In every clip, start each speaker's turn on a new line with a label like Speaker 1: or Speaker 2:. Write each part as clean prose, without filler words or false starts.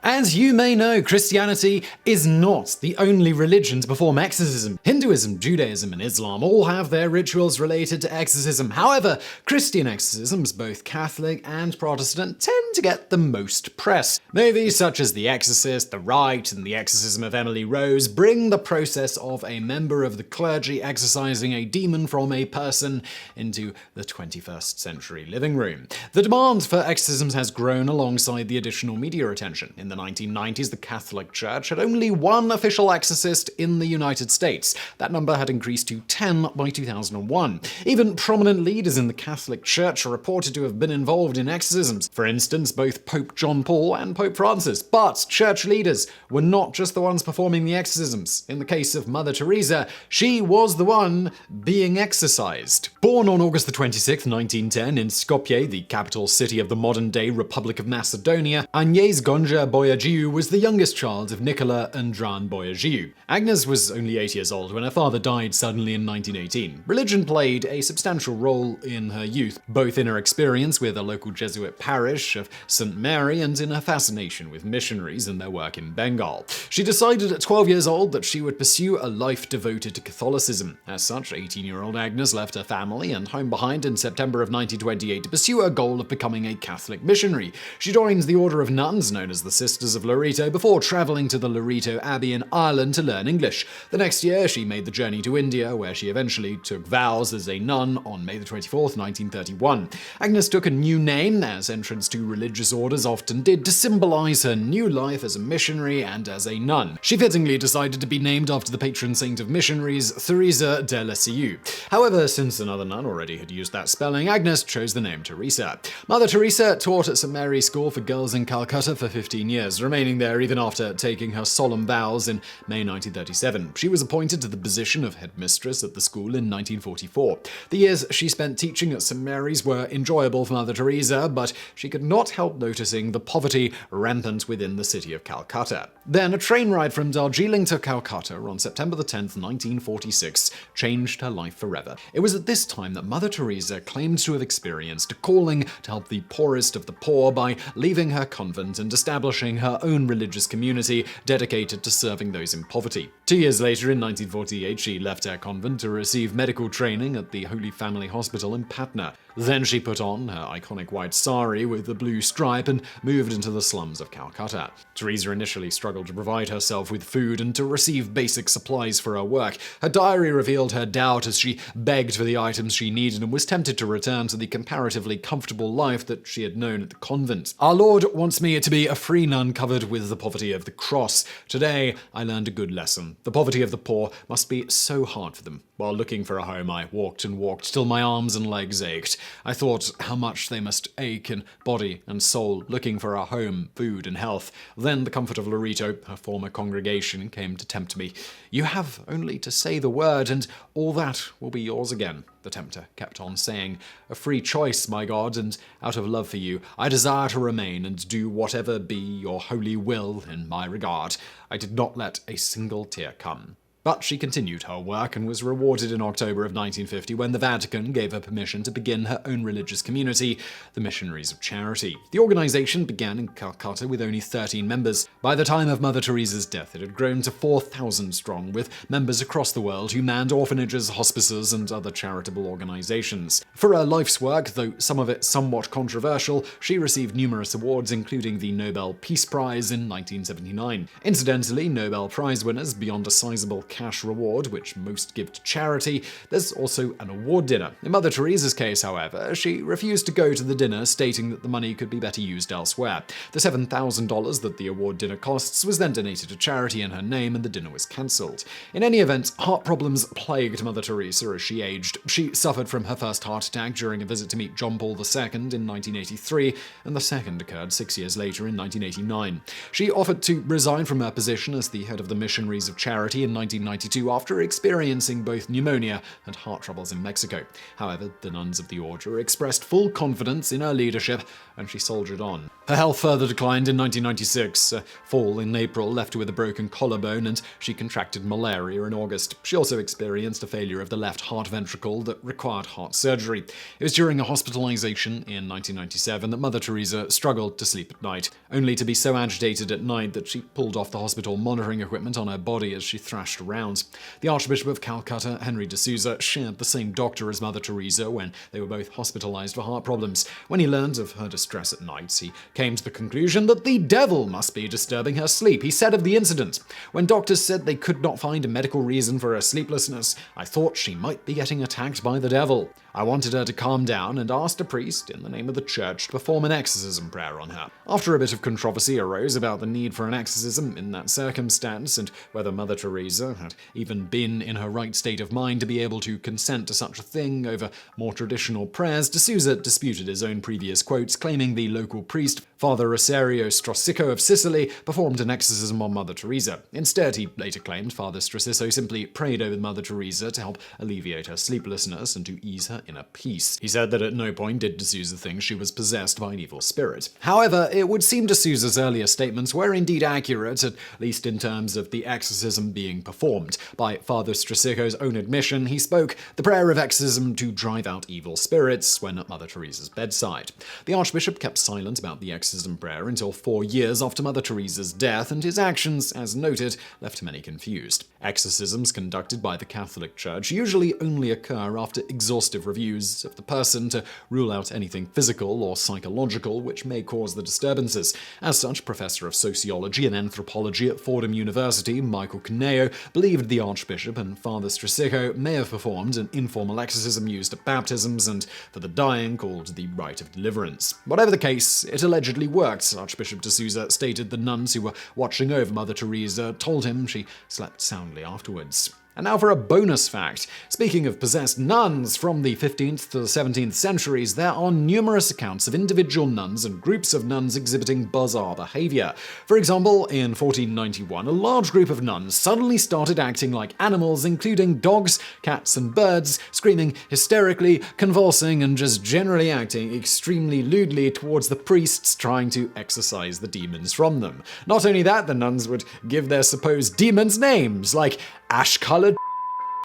Speaker 1: As you may know, Christianity is not the only religion to perform exorcism. Hinduism, Judaism, and Islam all have their rituals related to exorcism. However, Christian exorcisms, both Catholic and Protestant, tend to get the most press. Movies such as The Exorcist, The Rite, and The Exorcism of Emily Rose bring the process of a member of the clergy exorcising a demon from a person into the 21st century living room. The demand for exorcisms has grown alongside the additional media attention. In the 1990s, the Catholic Church had only one official exorcist in the United States. That number had increased to 10 by 2001. Even prominent leaders in the Catholic Church are reported to have been involved in exorcisms. For instance, both Pope John Paul and Pope Francis. But church leaders were not just the ones performing the exorcisms. In the case of Mother Teresa, she was the one being exorcised. Born on August 26, 1910, in Skopje, the capital city of the modern-day Republic of Macedonia, Agnes Gonja Boiagiu was the youngest child of Nicola and Dran Boiagiu. Agnes was only 8 years old when her father died suddenly in 1918. Religion played a substantial role in her youth, both in her experience with a local Jesuit parish of St. Mary and in her fascination with missionaries and their work in Bengal. She decided at 12 years old that she would pursue a life devoted to Catholicism. As such, 18-year-old Agnes left her family and home behind in September of 1928 to pursue her goal of becoming a Catholic missionary. She joined the order of nuns known as the Sisters of Loreto before traveling to the Loreto Abbey in Ireland to learn English. The next year, she made the journey to India, where she eventually took vows as a nun on May 24, 1931. Agnes took a new name, as entrance to religious orders often did, to symbolize her new life as a missionary and as a nun. She fittingly decided to be named after the patron saint of missionaries, Teresa de Lisieux. However, since another nun already had used that spelling, Agnes chose the name Teresa. Mother Teresa taught at St. Mary's School for Girls in Calcutta for 15 years, remaining there even after taking her solemn vows in May 1937. She was appointed to the position of headmistress at the school in 1944. The years she spent teaching at St. Mary's were enjoyable for Mother Teresa, but she could not help noticing the poverty rampant within the city of Calcutta. Then a train ride from Darjeeling to Calcutta on September 10, 1946, changed her life forever. It was at this time that Mother Teresa claimed to have experienced a calling to help the poorest of the poor by leaving her convent and establishing her own religious community dedicated to serving those in poverty. 2 years later, in 1948, she left her convent to receive medical training at the Holy Family Hospital in Patna. Then she put on her iconic white sari with the blue stripe and moved into the slums of Calcutta. Teresa initially struggled to provide herself with food and to receive basic supplies for her work. Her diary revealed her doubt as she begged for the items she needed and was tempted to return to the comparatively comfortable life that she had known at the convent. Our Lord wants me to be a free nun covered with the poverty of the cross. Today, I learned a good lesson. The poverty of the poor must be so hard for them. While looking for a home, I walked and walked till my arms and legs ached. I thought how much they must ache in body and soul, looking for a home, food, and health. Then the comfort of Loreto, her former congregation, came to tempt me. You have only to say the word, and all that will be yours again, the tempter kept on saying. A free choice, my God, and out of love for you, I desire to remain and do whatever be your holy will in my regard. I did not let a single tear come. But she continued her work and was rewarded in October of 1950 when the Vatican gave her permission to begin her own religious community, the Missionaries of Charity. The organization began in Calcutta with only 13 members. By the time of Mother Teresa's death, it had grown to 4,000 strong, with members across the world who manned orphanages, hospices, and other charitable organizations. For her life's work, though some of it somewhat controversial, she received numerous awards, including the Nobel Peace Prize in 1979. Incidentally, Nobel Prize winners, beyond a sizable cash reward, which most give to charity, there's also an award dinner. In Mother Teresa's case, however, she refused to go to the dinner, stating that the money could be better used elsewhere. The $7,000 that the award dinner costs was then donated to charity in her name, and the dinner was cancelled. In any event, heart problems plagued Mother Teresa as she aged. She suffered from her first heart attack during a visit to meet John Paul II in 1983, and the second occurred 6 years later in 1989. She offered to resign from her position as the head of the Missionaries of Charity in 1990 1992 after experiencing both pneumonia and heart troubles in Mexico. However, the nuns of the order expressed full confidence in her leadership, and she soldiered on. Her health further declined in 1996. A fall in April left her with a broken collarbone, and she contracted malaria in August. She also experienced a failure of the left heart ventricle that required heart surgery. It was during a hospitalization in 1997 that Mother Teresa struggled to sleep at night, only to be so agitated at night that she pulled off the hospital monitoring equipment on her body as she thrashed around. The Archbishop of Calcutta, Henry de Souza, shared the same doctor as Mother Teresa when they were both hospitalized for heart problems. When he learned of her distress at night, he came to the conclusion that the devil must be disturbing her sleep. He said of the incident, "When doctors said they could not find a medical reason for her sleeplessness, I thought she might be getting attacked by the devil. I wanted her to calm down and asked a priest, in the name of the church, to perform an exorcism prayer on her." After a bit of controversy arose about the need for an exorcism in that circumstance and whether Mother Teresa had even been in her right state of mind to be able to consent to such a thing over more traditional prayers, de Souza disputed his own previous quotes, claiming the local priest, Father Rosario Strosico of Sicily, performed an exorcism on Mother Teresa. Instead, he later claimed Father Strosico simply prayed over Mother Teresa to help alleviate her sleeplessness and to ease her inner peace. He said that at no point did de Souza think she was possessed by an evil spirit. However, it would seem de Souza's earlier statements were indeed accurate, at least in terms of the exorcism being performed. By Father Strosico's own admission, he spoke the prayer of exorcism to drive out evil spirits when at Mother Teresa's bedside. The Archbishop kept silent about the exorcism prayer until 4 years after Mother Teresa's death, and his actions, as noted, left many confused. Exorcisms conducted by the Catholic Church usually only occur after exhaustive reviews of the person to rule out anything physical or psychological which may cause the disturbances. As such, Professor of Sociology and Anthropology at Fordham University, Michael Caneo, believed the Archbishop and Father Strosico may have performed an informal exorcism used at baptisms and for the dying called the Rite of Deliverance. Whatever the case, it allegedly worked. Archbishop de Souza stated the nuns who were watching over Mother Teresa told him she slept soundly afterwards. And now for a bonus fact. Speaking of possessed nuns, from the 15th to the 17th centuries, there are numerous accounts of individual nuns and groups of nuns exhibiting bizarre behavior. For example, in 1491, a large group of nuns suddenly started acting like animals, including dogs, cats, and birds, screaming hysterically, convulsing, and just generally acting extremely lewdly towards the priests trying to exorcise the demons from them. Not only that, the nuns would give their supposed demons names, like ash-colored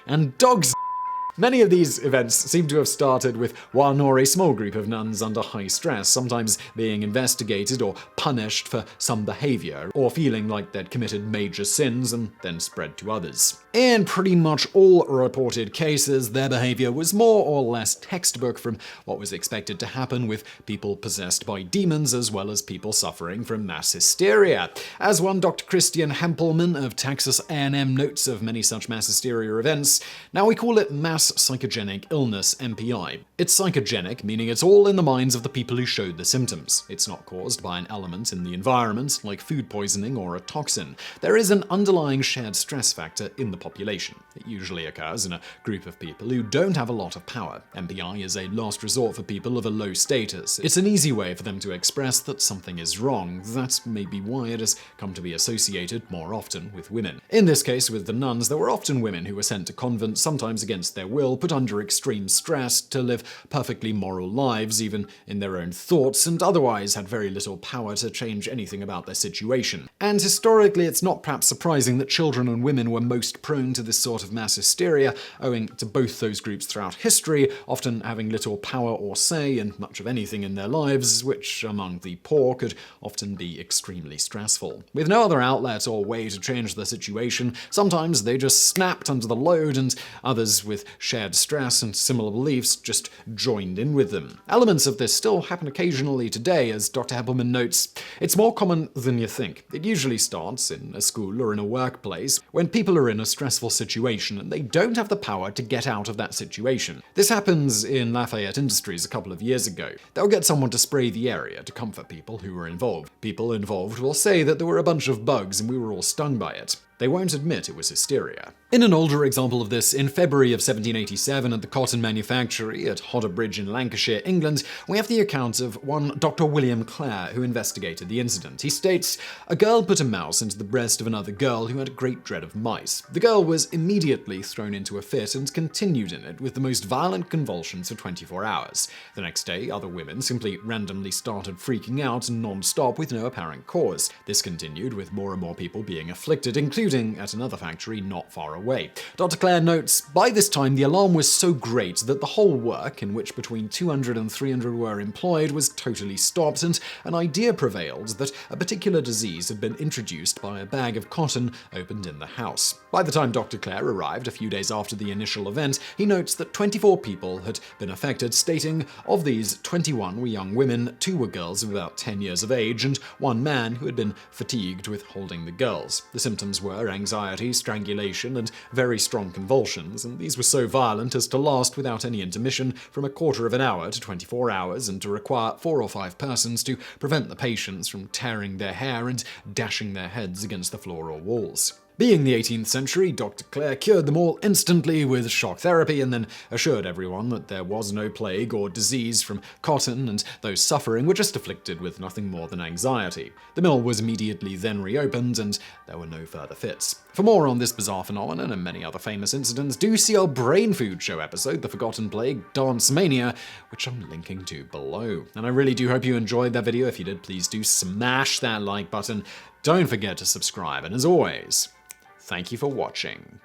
Speaker 1: and dogs. Many of these events seem to have started with one or a small group of nuns under high stress, sometimes being investigated or punished for some behavior, or feeling like they'd committed major sins and then spread to others. In pretty much all reported cases, their behavior was more or less textbook from what was expected to happen with people possessed by demons as well as people suffering from mass hysteria. As one Dr. Christian Hempelman of Texas A&M notes of many such mass hysteria events, now we call it mass psychogenic illness, MPI. It's psychogenic, meaning it's all in the minds of the people who showed the symptoms. It's not caused by an element in the environment, like food poisoning or a toxin. There is an underlying shared stress factor in the population. It usually occurs in a group of people who don't have a lot of power. MPI is a last resort for people of a low status. It's an easy way for them to express that something is wrong. That's maybe why it has come to be associated more often with women. In this case, with the nuns, there were often women who were sent to convents, sometimes against their will, put under extreme stress to live perfectly moral lives, even in their own thoughts, and otherwise had very little power to change anything about their situation. And historically, it's not perhaps surprising that children and women were most prone to this sort of mass hysteria, owing to both those groups throughout history, often having little power or say in much of anything in their lives, which among the poor could often be extremely stressful. With no other outlet or way to change the situation, sometimes they just snapped under the load, and others with shared stress and similar beliefs just joined in with them. Elements of this still happen occasionally today, as Dr. Hempelman notes. It's more common than you think. It usually starts in a school or in a workplace when people are in a stressful situation and they don't have the power to get out of that situation. This happens in Lafayette Industries a couple of years ago. They'll get someone to spray the area to comfort people who were involved. People involved will say that there were a bunch of bugs and we were all stung by it. they won't admit it was hysteria. In an older example of this, in February of 1787 at the cotton manufactory at Hodder Bridge in Lancashire, England, we have the account of one Dr. William Clare who investigated the incident. He states, "A girl put a mouse into the breast of another girl who had a great dread of mice. The girl was immediately thrown into a fit and continued in it with the most violent convulsions for 24 hours. The next day, other women simply randomly started freaking out non-stop with no apparent cause. This continued with more and more people being afflicted, including at another factory not far away." Dr. Clare notes, "By this time, the alarm was so great that the whole work, in which between 200 and 300 were employed, was totally stopped, and an idea prevailed that a particular disease had been introduced by a bag of cotton opened in the house." By the time Dr. Clare arrived a few days after the initial event, he notes that 24 people had been affected, stating, "Of these, 21 were young women, 2 were girls of about 10 years of age, and 1 man who had been fatigued with holding the girls. The symptoms were anxiety, strangulation, and very strong convulsions, and these were so violent as to last without any intermission from a quarter of an hour to 24 hours, and to require 4 or 5 persons to prevent the patients from tearing their hair and dashing their heads against the floor or walls." Being the 18th century, Dr. Clare cured them all instantly with shock therapy and then assured everyone that there was no plague or disease from cotton, and those suffering were just afflicted with nothing more than anxiety. The mill was immediately then reopened and there were no further fits. For more on this bizarre phenomenon and many other famous incidents, do see our Brain Food Show episode, The Forgotten Plague, Dance Mania, which I'm linking to below. And I really do hope you enjoyed that video. If you did, please do smash that like button. Don't forget to subscribe, and as always, thank you for watching.